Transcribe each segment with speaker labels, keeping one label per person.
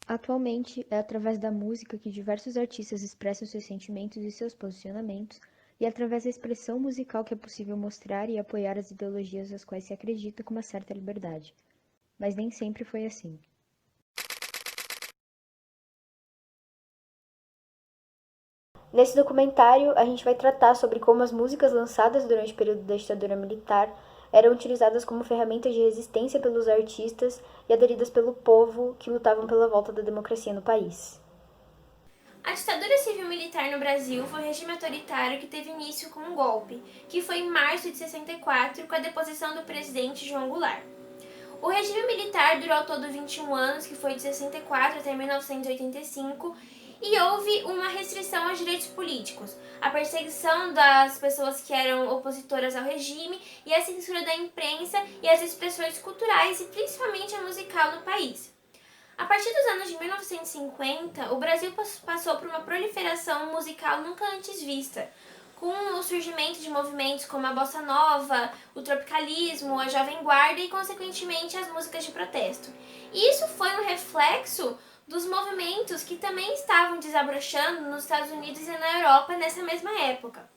Speaker 1: Atualmente, é através da música que diversos artistas expressam seus sentimentos e seus posicionamentos, e é através da expressão musical que é possível mostrar e apoiar as ideologias às quais se acredita com uma certa liberdade. Mas nem sempre foi assim. Nesse documentário, a gente vai tratar sobre como as músicas lançadas durante o período da ditadura militar eram utilizadas como ferramentas de resistência pelos artistas e aderidas pelo povo que lutavam pela volta da democracia no país.
Speaker 2: A ditadura civil-militar no Brasil foi um regime autoritário que teve início com um golpe, que foi em março de 64, com a deposição do presidente João Goulart. O regime militar durou ao todo 21 anos, que foi de 64 até 1985, e houve uma restrição aos direitos políticos, a perseguição das pessoas que eram opositoras ao regime e a censura da imprensa e as expressões culturais e principalmente a musical no país. A partir dos anos de 1950, o Brasil passou por uma proliferação musical nunca antes vista, com o surgimento de movimentos como a bossa nova, o tropicalismo, a jovem guarda e, consequentemente, as músicas de protesto. E isso foi um reflexo dos movimentos que também estavam desabrochando nos Estados Unidos e na Europa nessa mesma época.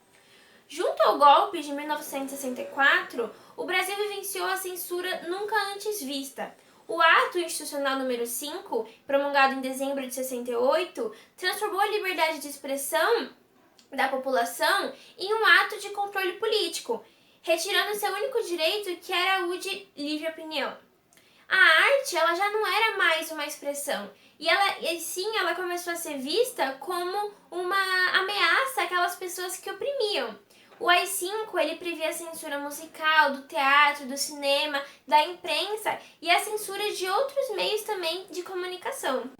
Speaker 2: Junto ao golpe de 1964, o Brasil vivenciou a censura nunca antes vista. O Ato Institucional número 5, promulgado em dezembro de 68, transformou a liberdade de expressão da população em um ato de controle político, retirando seu único direito, que era o de livre opinião. A arte, ela já não era mais uma expressão, ela começou a ser vista como uma ameaça àquelas pessoas que oprimiam. O AI-5, ele previa a censura musical, do teatro, do cinema, da imprensa e a censura de outros meios também de comunicação.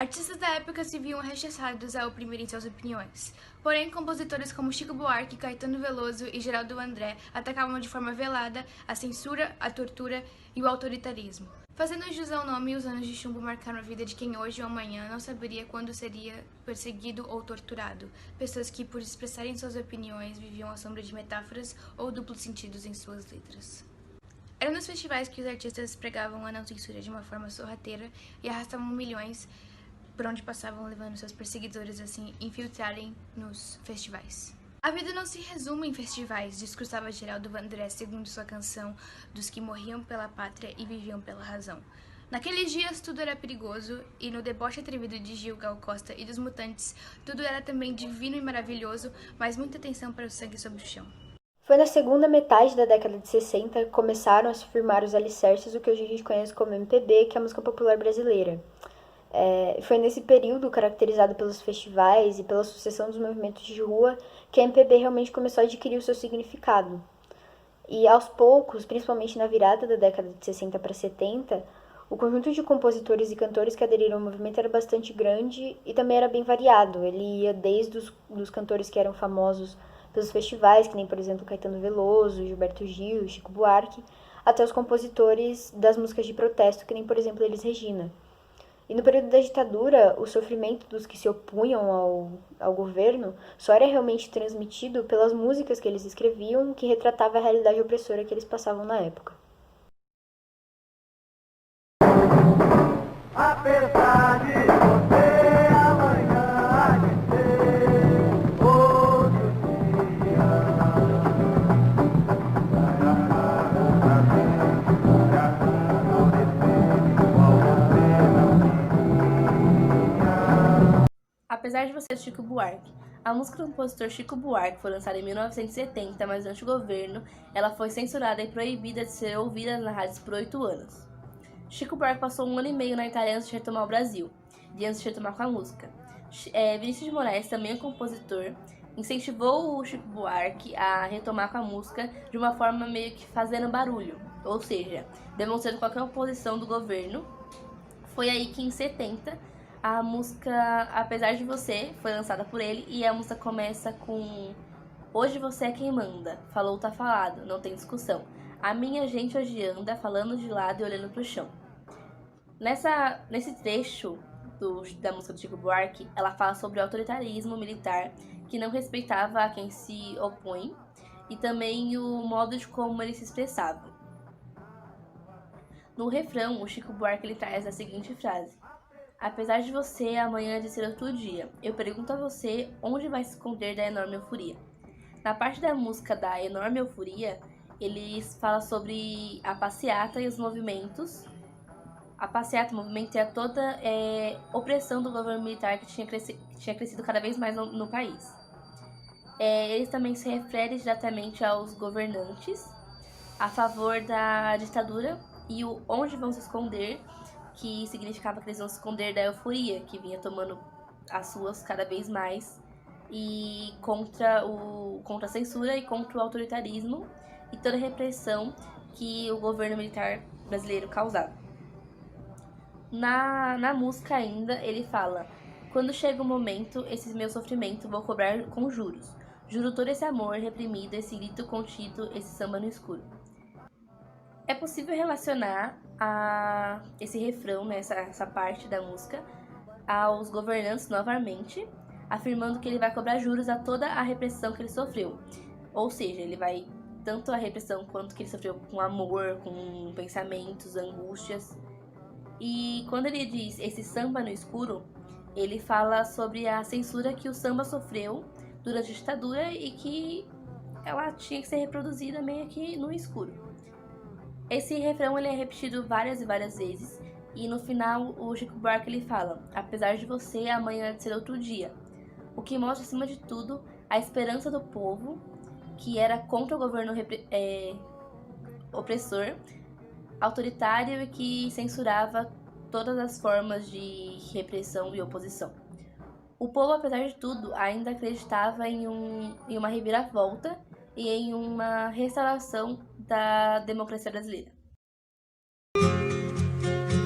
Speaker 3: Artistas da época se viam rechaçados a oprimirem suas opiniões. Porém, compositores como Chico Buarque, Caetano Veloso e Geraldo André atacavam de forma velada a censura, a tortura e o autoritarismo. Fazendo jus ao nome, os anos de chumbo marcaram a vida de quem hoje ou amanhã não saberia quando seria perseguido ou torturado. Pessoas que, por expressarem suas opiniões, viviam à sombra de metáforas ou duplos sentidos em suas letras. Eram nos festivais que os artistas pregavam a não censura de uma forma sorrateira e arrastavam milhões por onde passavam, levando seus perseguidores assim infiltrarem nos festivais. A vida não se resume em festivais, discursava Geraldo Vandré segundo sua canção dos que morriam pela pátria e viviam pela razão. Naqueles dias tudo era perigoso, e no deboche atrevido de Gil, Gal Costa e dos Mutantes, tudo era também divino e maravilhoso, mas muita atenção para o sangue sobre o chão.
Speaker 1: Foi na segunda metade da década de 60 que começaram a se firmar os alicerces do que hoje a gente conhece como MPB, que é a música popular brasileira. Foi nesse período, caracterizado pelos festivais e pela sucessão dos movimentos de rua, que a MPB realmente começou a adquirir o seu significado. E aos poucos, principalmente na virada da década de 60 para 70, o conjunto de compositores e cantores que aderiram ao movimento era bastante grande e também era bem variado. Ele ia desde os cantores que eram famosos pelos festivais, que nem, por exemplo, Caetano Veloso, Gilberto Gil, Chico Buarque, até os compositores das músicas de protesto, que nem, por exemplo, Elis Regina. E no período da ditadura, o sofrimento dos que se opunham ao governo só era realmente transmitido pelas músicas que eles escreviam, que retratava a realidade opressora que eles passavam na época. Apesar de você, amanhã há de ser outro dia.
Speaker 4: Apesar de você, Chico Buarque. A música do compositor Chico Buarque foi lançada em 1970, mas durante o governo ela foi censurada e proibida de ser ouvida nas rádios por 8 anos. Chico Buarque passou 1 ano e meio na Itália antes de retomar o Brasil, e antes de retomar com a música. Vinícius de Moraes, também compositor, incentivou o Chico Buarque a retomar com a música de uma forma meio que fazendo barulho, ou seja, demonstrando qualquer oposição do governo. Foi aí que em 70 a música Apesar de Você foi lançada por ele, e a música começa com: hoje você é quem manda, falou tá falado, não tem discussão. A minha gente hoje anda falando de lado e olhando pro chão. Nesse trecho da música do Chico Buarque, ela fala sobre o autoritarismo militar que não respeitava a quem se opõe e também o modo de como ele se expressava. No refrão, o Chico Buarque ele traz a seguinte frase: Apesar de você, amanhã de ser outro dia. Eu pergunto a você onde vai se esconder da enorme euforia. Na parte da música da enorme euforia, eles falam sobre a passeata e os movimentos. A passeata, o movimento é toda opressão do governo militar que tinha crescido cada vez mais no país. Eles também se referem diretamente aos governantes a favor da ditadura e o onde vão se esconder, que significava que eles vão se esconder da euforia que vinha tomando as ruas cada vez mais e contra a censura e contra o autoritarismo e toda a repressão que o governo militar brasileiro causava. Na música ainda, ele fala: quando chega o momento, esse meu sofrimento vou cobrar com juros. Juro todo esse amor reprimido, esse grito contido, esse samba no escuro. É possível relacionar esse refrão, né, essa parte da música, aos governantes novamente, afirmando que ele vai cobrar juros a toda a repressão que ele sofreu. Ou seja, ele vai tanto a repressão quanto que ele sofreu com amor, com pensamentos, angústias. E quando ele diz esse samba no escuro, ele fala sobre a censura que o samba sofreu durante a ditadura e que ela tinha que ser reproduzida meio que no escuro. Esse refrão ele é repetido várias e várias vezes e no final o Chico Buarque ele fala: apesar de você, amanhã de ser outro dia. O que mostra acima de tudo a esperança do povo que era contra o governo opressor, autoritário e que censurava todas as formas de repressão e oposição. O povo, apesar de tudo, ainda acreditava em uma reviravolta e em uma restauração da democracia brasileira.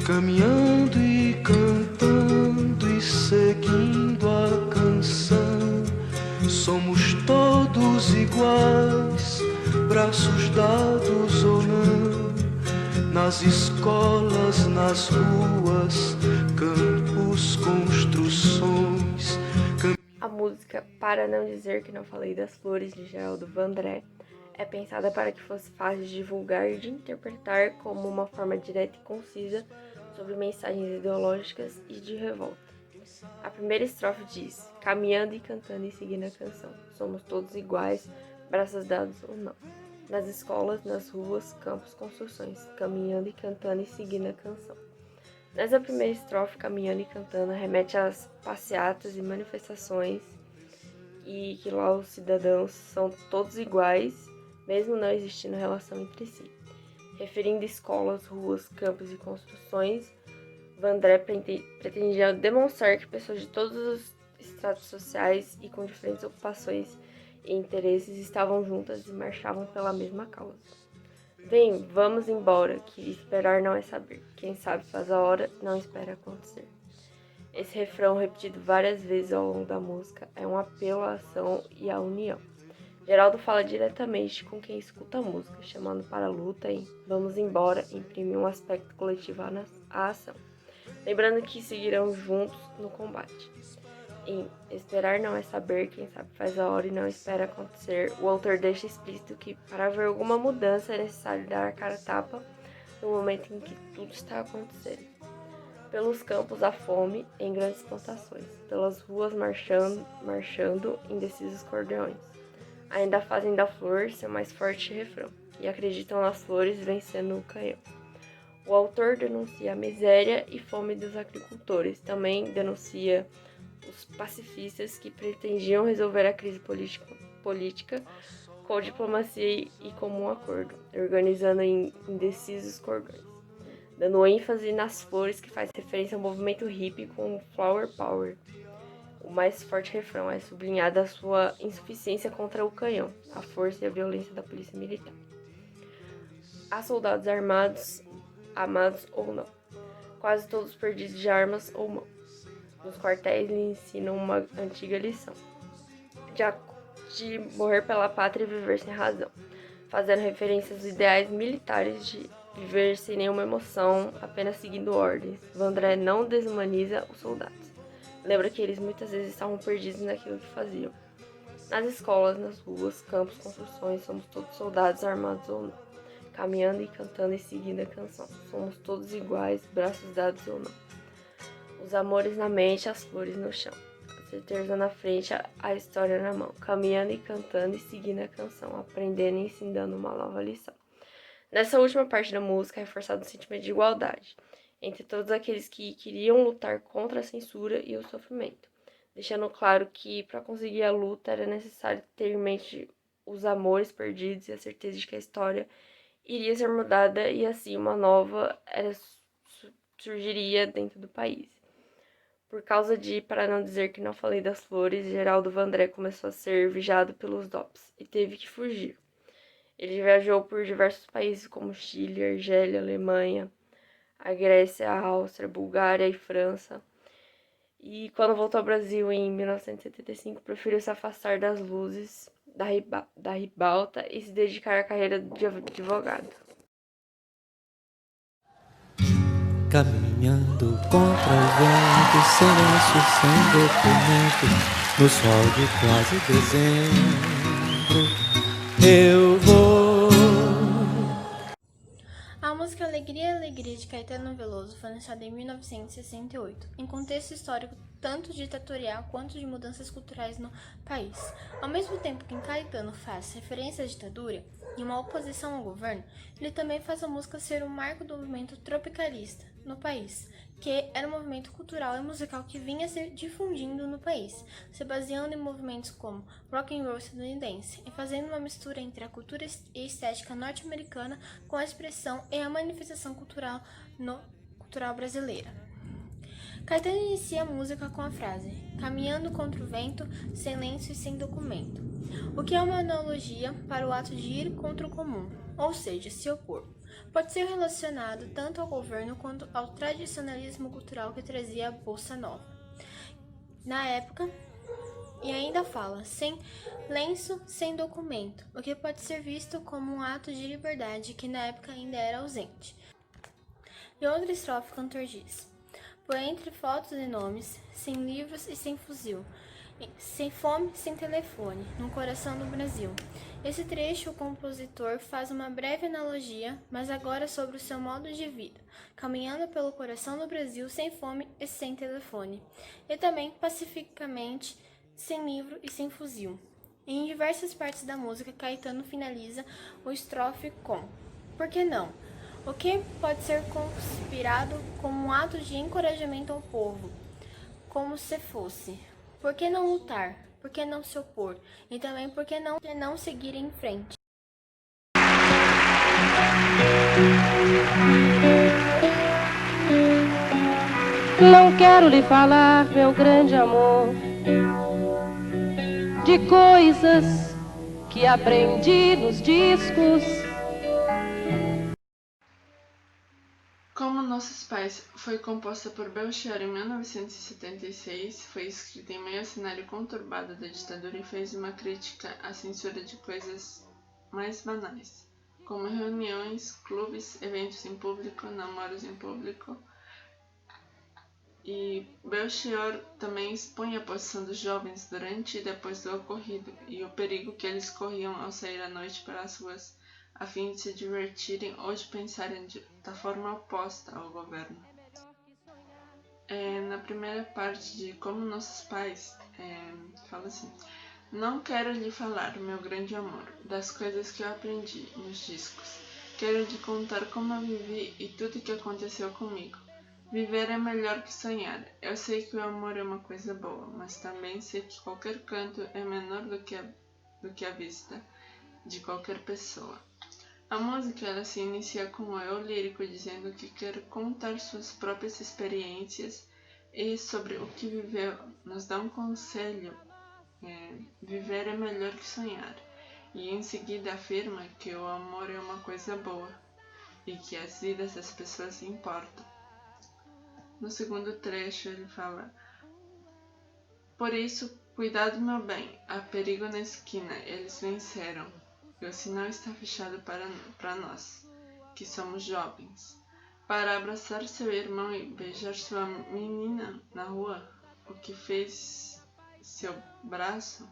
Speaker 5: Caminhando e cantando e seguindo a canção, somos todos iguais, braços dados ou não, nas escolas, nas ruas, campos, construções.
Speaker 6: A música Para Não Dizer Que Não Falei das Flores, de Geraldo Vandré, é pensada para que fosse fácil de divulgar e de interpretar como uma forma direta e concisa sobre mensagens ideológicas e de revolta. A primeira estrofe diz: caminhando e cantando e seguindo a canção, somos todos iguais, braços dados ou não, nas escolas, nas ruas, campos, construções, caminhando e cantando e seguindo a canção. Nessa primeira estrofe, caminhando e cantando, remete às passeatas e manifestações e que lá os cidadãos são todos iguais, mesmo não existindo relação entre si. Referindo escolas, ruas, campos e construções, Vandré pretendia demonstrar que pessoas de todos os estratos sociais e com diferentes ocupações e interesses estavam juntas e marchavam pela mesma causa. Vem, vamos embora, que esperar não é saber. Quem sabe faz a hora, não espera acontecer. Esse refrão, repetido várias vezes ao longo da música, é um apelo à ação e à união. Geraldo fala diretamente com quem escuta a música, chamando para a luta em vamos embora, imprime um aspecto coletivo à ação. Lembrando que seguirão juntos no combate. Em esperar não é saber, quem sabe faz a hora e não espera acontecer, o autor deixa explícito que para haver alguma mudança é necessário dar a cara a tapa no momento em que tudo está acontecendo. Pelos campos há fome em grandes plantações, pelas ruas marchando indecisos cordões. Ainda fazem da flor seu mais forte refrão, e acreditam nas flores vencendo o canhão. O autor denuncia a miséria e fome dos agricultores, também denuncia os pacifistas que pretendiam resolver a crise política com diplomacia e comum acordo, organizando em indecisos cordões, dando ênfase nas flores que faz referência ao movimento hippie com Flower Power. O mais forte refrão é sublinhada a sua insuficiência contra o canhão, a força e a violência da polícia militar. Há soldados armados, amados ou não, quase todos perdidos de armas ou mão. Nos quartéis lhe ensinam uma antiga lição, de morrer pela pátria e viver sem razão, fazendo referência aos ideais militares de viver sem nenhuma emoção, apenas seguindo ordens. Vandré não desumaniza os soldados. Lembra que eles muitas vezes estavam perdidos naquilo que faziam. Nas escolas, nas ruas, campos, construções, somos todos soldados armados ou não, caminhando e cantando e seguindo a canção. Somos todos iguais, braços dados ou não. Os Os amores na mente, as flores no chão. A certeza na frente, a história na mão. Caminhando e cantando e seguindo a canção. Aprendendo e ensinando uma nova lição. Nessa última parte da música é reforçado o sentimento de igualdade entre todos aqueles que queriam lutar contra a censura e o sofrimento, deixando claro que para conseguir a luta era necessário ter em mente os amores perdidos e a certeza de que a história iria ser mudada e assim uma nova era surgiria dentro do país. Por causa de, para não dizer que não falei das flores, Geraldo Vandré começou a ser vigiado pelos DOPS e teve que fugir. Ele viajou por diversos países como Chile, Argélia, Alemanha, a Grécia, a Áustria, a Bulgária e França. E quando voltou ao Brasil em 1975, preferiu se afastar das luzes da ribalta e se dedicar à carreira de advogado.
Speaker 7: Caminhando contra o vento, silêncio sem documento, no sol de quase dezembro, eu vou.
Speaker 3: A música Alegria, Alegria de Caetano Veloso foi lançada em 1968, em contexto histórico tanto ditatorial quanto de mudanças culturais no país. Ao mesmo tempo que Caetano faz referência à ditadura e uma oposição ao governo, ele também faz a música ser um marco do movimento tropicalista no país, que era um movimento cultural e musical que vinha se difundindo no país, se baseando em movimentos como rock and roll estadunidense e fazendo uma mistura entre a cultura e estética norte-americana com a expressão e a manifestação cultural brasileira. Caetano inicia a música com a frase "caminhando contra o vento, silêncio e sem documento", o que é uma analogia para o ato de ir contra o comum, ou seja, se opor. Pode ser relacionado tanto ao governo quanto ao tradicionalismo cultural que trazia a Bossa Nova na época, e ainda fala sem lenço, sem documento, o que pode ser visto como um ato de liberdade que na época ainda era ausente. E outra estrofe, o cantor diz: por entre fotos e nomes, sem livros e sem fuzil, sem fome, sem telefone, no coração do Brasil. Esse trecho o compositor faz uma breve analogia, mas agora sobre o seu modo de vida, caminhando pelo coração do Brasil sem fome e sem telefone, e também pacificamente, sem livro e sem fuzil. E em diversas partes da música, Caetano finaliza o estrofe com "por que não?", o que pode ser conspirado como um ato de encorajamento ao povo, como se fosse: por que não lutar? Por que não se opor? E também por que não seguir em frente?
Speaker 8: Não quero lhe falar, meu grande amor, de coisas que aprendi nos discos.
Speaker 9: Como Nossos Pais foi composta por Belchior em 1976, foi escrita em meio ao cenário conturbado da ditadura e fez uma crítica à censura de coisas mais banais, como reuniões, clubes, eventos em público, namoros em público. E Belchior também expõe a posição dos jovens durante e depois do ocorrido e o perigo que eles corriam ao sair à noite para as ruas, a fim de se divertirem ou de pensarem da forma oposta ao governo. Na primeira parte de Como Nossos Pais, fala assim: não quero lhe falar, meu grande amor, das coisas que eu aprendi nos discos. Quero lhe contar como eu vivi e tudo o que aconteceu comigo. Viver é melhor que sonhar. Eu sei que o amor é uma coisa boa, mas também sei que qualquer canto é menor do que a vista de qualquer pessoa. A música ela se inicia com um eu lírico dizendo que quer contar suas próprias experiências e sobre o que viveu. Nos dá um conselho: viver é melhor que sonhar. E em seguida afirma que o amor é uma coisa boa e que as vidas das pessoas importam. No segundo trecho ele fala: por isso, cuidado, meu bem, há perigo na esquina, eles venceram. E o sinal está fechado para nós, que somos jovens. Para abraçar seu irmão e beijar sua menina na rua, o que fez seu braço,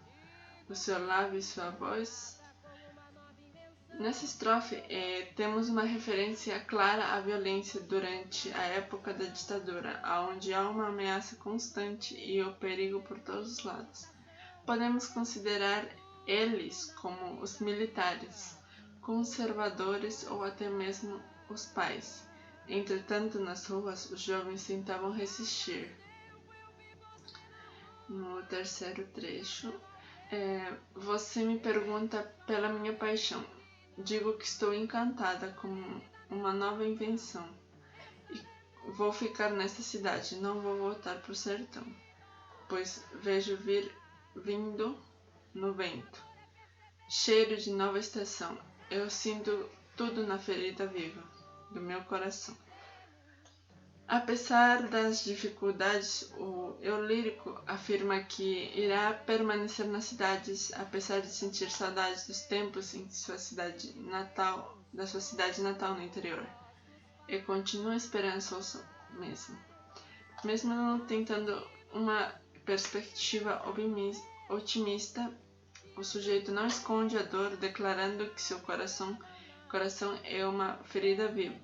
Speaker 9: o seu lábio e sua voz? Nessa estrofe, temos uma referência clara à violência durante a época da ditadura, onde há uma ameaça constante e o perigo por todos os lados. Podemos considerar eles como os militares, conservadores ou até mesmo os pais. Entretanto, nas ruas, os jovens tentavam resistir. No terceiro trecho, você me pergunta pela minha paixão. Digo que estou encantada com uma nova invenção. E vou ficar nesta cidade, não vou voltar para o sertão, pois vejo vindo no vento, cheiro de nova estação. Eu sinto tudo na ferida viva do meu coração. Apesar das dificuldades, o eu lírico afirma que irá permanecer nas cidades, apesar de sentir saudades dos tempos em sua cidade natal no interior, e continua esperançoso mesmo não tentando uma perspectiva otimista. O sujeito não esconde a dor, declarando que seu coração é uma ferida viva,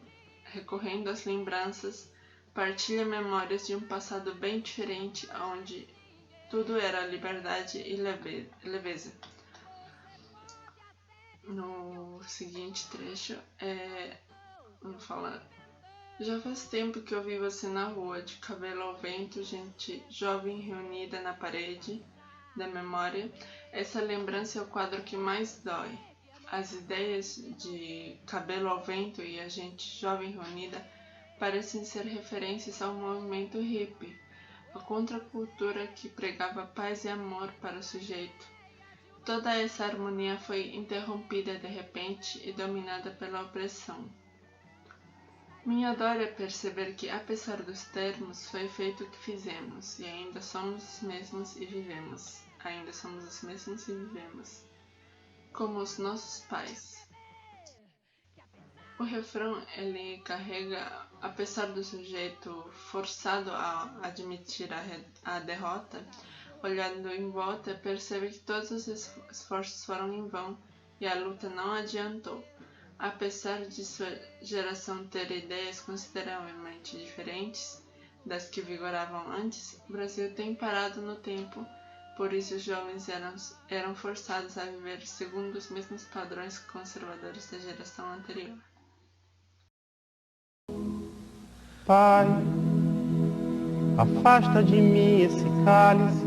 Speaker 9: recorrendo às lembranças, partilha memórias de um passado bem diferente, onde tudo era liberdade e leveza. No seguinte trecho, vamos falar. Já faz tempo que eu vi você na rua, de cabelo ao vento, gente jovem reunida na parede da memória. Essa lembrança é o quadro que mais dói. As ideias de cabelo ao vento e a gente jovem reunida parecem ser referências ao movimento hippie, a contracultura que pregava paz e amor para o sujeito. Toda essa harmonia foi interrompida de repente e dominada pela opressão. Minha dor é perceber que, apesar dos termos, foi feito o que fizemos, e ainda somos os mesmos e vivemos. Como os nossos pais. O refrão, ele carrega, apesar do sujeito forçado a admitir a derrota, olhando em volta, percebe que todos os esforços foram em vão e a luta não adiantou. Apesar de sua geração ter ideias consideravelmente diferentes das que vigoravam antes, o Brasil tem parado no tempo, por isso os jovens eram forçados a viver segundo os mesmos padrões conservadores da geração anterior.
Speaker 10: Pai, afasta de mim esse cálice.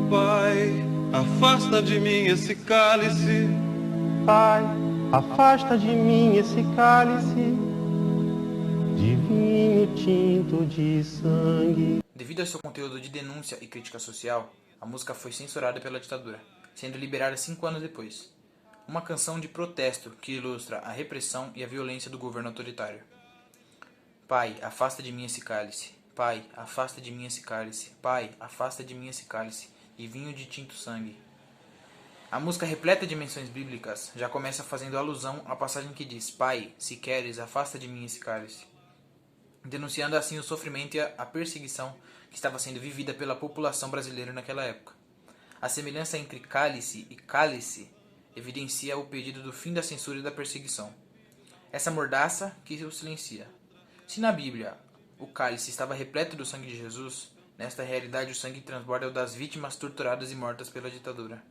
Speaker 5: Pai, afasta de mim esse cálice.
Speaker 10: Pai, afasta de mim esse cálice de vinho tinto de sangue.
Speaker 11: Devido ao seu conteúdo de denúncia e crítica social, a música foi censurada pela ditadura, sendo liberada 5 anos depois. Uma canção de protesto que ilustra a repressão e a violência do governo autoritário. Pai, afasta de mim esse cálice. Pai, afasta de mim esse cálice. Pai, afasta de mim esse cálice e vinho de tinto sangue. A música, repleta de menções bíblicas, já começa fazendo alusão à passagem que diz: Pai, se queres, afasta de mim esse cálice, denunciando assim o sofrimento e a perseguição que estava sendo vivida pela população brasileira naquela época. A semelhança entre cálice e cálice evidencia o pedido do fim da censura e da perseguição. Essa mordaça que o silencia. Se na Bíblia o cálice estava repleto do sangue de Jesus, nesta realidade o sangue transborda é o das vítimas torturadas e mortas pela ditadura.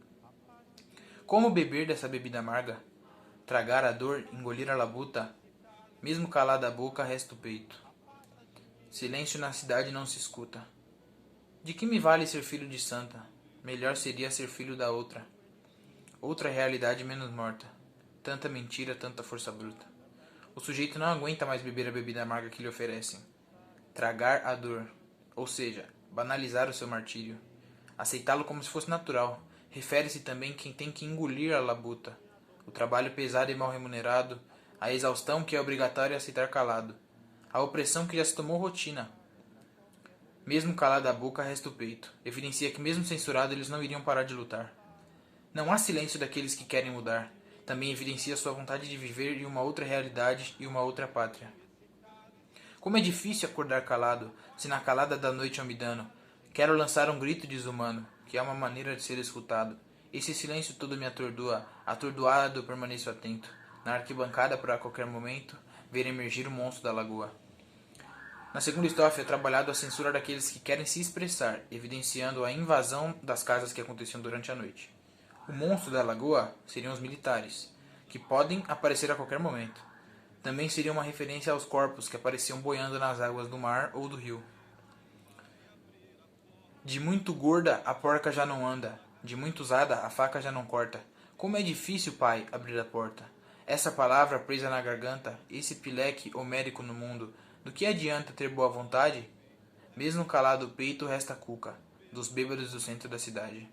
Speaker 11: Como beber dessa bebida amarga? Tragar a dor, engolir a labuta? Mesmo calada a boca, resta o peito. Silêncio na cidade não se escuta. De que me vale ser filho de santa? Melhor seria ser filho da outra. Outra realidade menos morta. Tanta mentira, tanta força bruta. O sujeito não aguenta mais beber a bebida amarga que lhe oferecem. Tragar a dor, ou seja, banalizar o seu martírio. Aceitá-lo como se fosse natural. Refere-se também quem tem que engolir a labuta. O trabalho pesado e mal remunerado. A exaustão que é obrigatório aceitar calado. A opressão que já se tomou rotina. Mesmo calada a boca, resta o peito. Evidencia que mesmo censurado eles não iriam parar de lutar. Não há silêncio daqueles que querem mudar. Também evidencia sua vontade de viver em uma outra realidade e uma outra pátria. Como é difícil acordar calado, se na calada da noite eu me dano. Quero lançar um grito desumano, que é uma maneira de ser escutado. Esse silêncio todo me atordoa, atordoado permaneço atento. Na arquibancada, para a qualquer momento, ver emergir o monstro da lagoa. Na segunda estrofe é trabalhado a censura daqueles que querem se expressar, evidenciando a invasão das casas que aconteciam durante a noite. O monstro da lagoa seriam os militares, que podem aparecer a qualquer momento. Também seria uma referência aos corpos que apareciam boiando nas águas do mar ou do rio. De muito gorda a porca já não anda, de muito usada a faca já não corta. Como é difícil, pai, abrir a porta. Essa palavra presa na garganta, esse pileque homérico no mundo, do que adianta ter boa vontade? Mesmo calado o peito resta a cuca, dos bêbados do centro da cidade.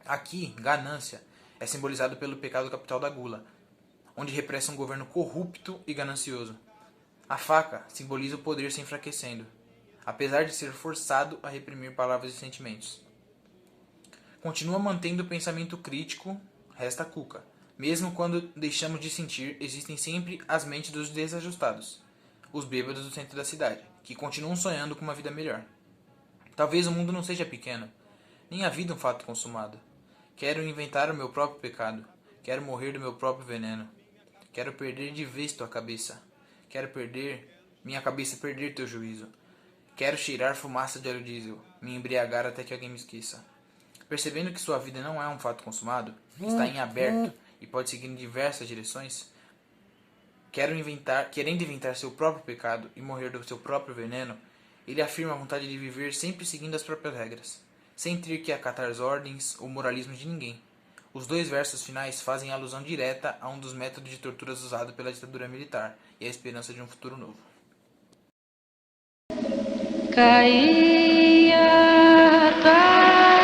Speaker 11: Aqui, ganância é simbolizado pelo pecado capital da gula, onde repressa um governo corrupto e ganancioso. A faca simboliza o poder se enfraquecendo, apesar de ser forçado a reprimir palavras e sentimentos. Continua mantendo o pensamento crítico, resta a cuca. Mesmo quando deixamos de sentir, existem sempre as mentes dos desajustados, os bêbados do centro da cidade, que continuam sonhando com uma vida melhor. Talvez o mundo não seja pequeno, nem a vida um fato consumado. Quero inventar o meu próprio pecado, quero morrer do meu próprio veneno. Quero perder de vez tua cabeça, quero perder, minha cabeça perder teu juízo. Quero cheirar fumaça de óleo diesel, me embriagar até que alguém me esqueça. Percebendo que sua vida não é um fato consumado, está em aberto e pode seguir em diversas direções, querendo inventar seu próprio pecado e morrer do seu próprio veneno, ele afirma a vontade de viver sempre seguindo as próprias regras, sem ter que acatar as ordens ou moralismo de ninguém. Os dois versos finais fazem alusão direta a um dos métodos de torturas usado pela ditadura militar e a esperança de um futuro novo.
Speaker 8: Caía a tarde,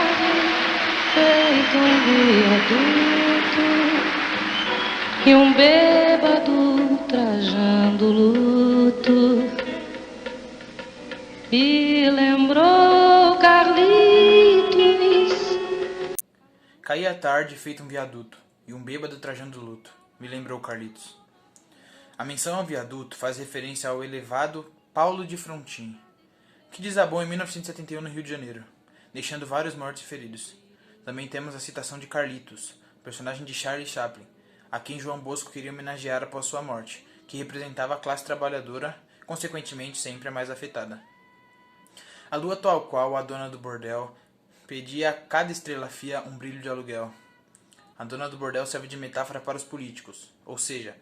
Speaker 8: feito viaduto, e bêbado trajando luto, e lembrou Carlitos.
Speaker 11: Caía a tarde, feito viaduto, e bêbado trajando luto, me lembrou Carlitos. A menção ao viaduto faz referência ao elevado Paulo de Frontin, que desabou em 1971 no Rio de Janeiro, deixando vários mortos e feridos. Também temos a citação de Carlitos, personagem de Charlie Chaplin, a quem João Bosco queria homenagear após sua morte, que representava a classe trabalhadora, consequentemente sempre a mais afetada. A lua tal qual a dona do bordel pedia a cada estrela fia um brilho de aluguel. A dona do bordel serve de metáfora para os políticos, ou seja,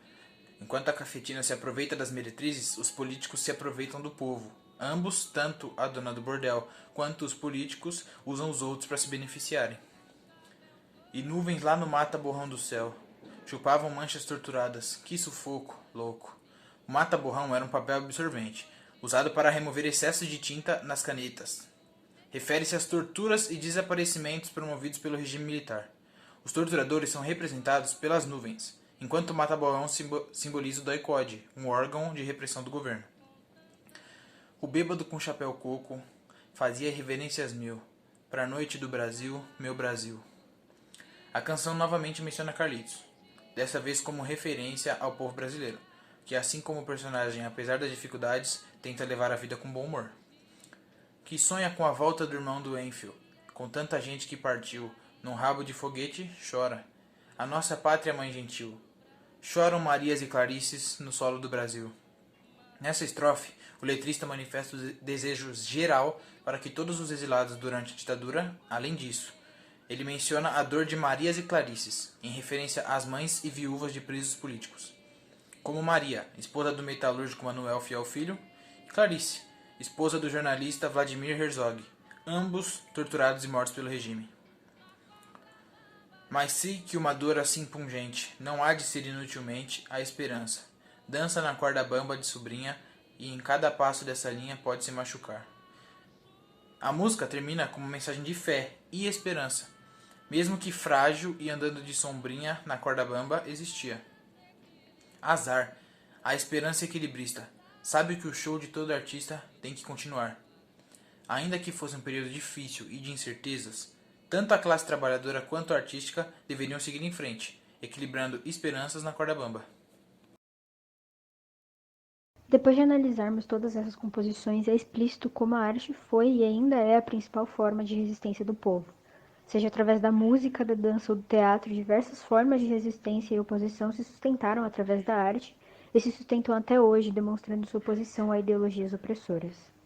Speaker 11: enquanto a cafetina se aproveita das meretrizes, os políticos se aproveitam do povo. Ambos, tanto a dona do bordel quanto os políticos, usam os outros para se beneficiarem. E nuvens lá no mata-borrão do céu chupavam manchas torturadas. Que sufoco, louco. O mata-borrão era um papel absorvente, usado para remover excessos de tinta nas canetas. Refere-se às torturas e desaparecimentos promovidos pelo regime militar. Os torturadores são representados pelas nuvens, enquanto o mata-borrão simboliza o doicode, um órgão de repressão do governo. O bêbado com chapéu coco fazia reverências mil, pra noite do Brasil, meu Brasil. A canção novamente menciona Carlitos, dessa vez como referência ao povo brasileiro, que assim como o personagem, apesar das dificuldades, tenta levar a vida com bom humor. Que sonha com a volta do irmão do Enfield, com tanta gente que partiu, num rabo de foguete, chora. A nossa pátria mãe gentil. Choram Marias e Clarices no solo do Brasil. Nessa estrofe, o letrista manifesta o desejo geral para que todos os exilados durante a ditadura, além disso, ele menciona a dor de Marias e Clarices, em referência às mães e viúvas de presos políticos, como Maria, esposa do metalúrgico Manuel Fiel Filho, e Clarice, esposa do jornalista Vladimir Herzog, ambos torturados e mortos pelo regime. Mas sei que uma dor assim pungente não há de ser inutilmente a esperança. Dança na corda bamba de sobrinha e em cada passo dessa linha pode se machucar. A música termina com uma mensagem de fé e esperança, mesmo que frágil e andando de sombrinha na corda bamba existia. Azar, a esperança equilibrista, sabe que o show de todo artista tem que continuar. Ainda que fosse um período difícil e de incertezas, tanto a classe trabalhadora quanto a artística deveriam seguir em frente, equilibrando esperanças na corda bamba.
Speaker 1: Depois de analisarmos todas essas composições, é explícito como a arte foi e ainda é a principal forma de resistência do povo. Seja através da música, da dança ou do teatro, diversas formas de resistência e oposição se sustentaram através da arte e se sustentam até hoje, demonstrando sua oposição a ideologias opressoras.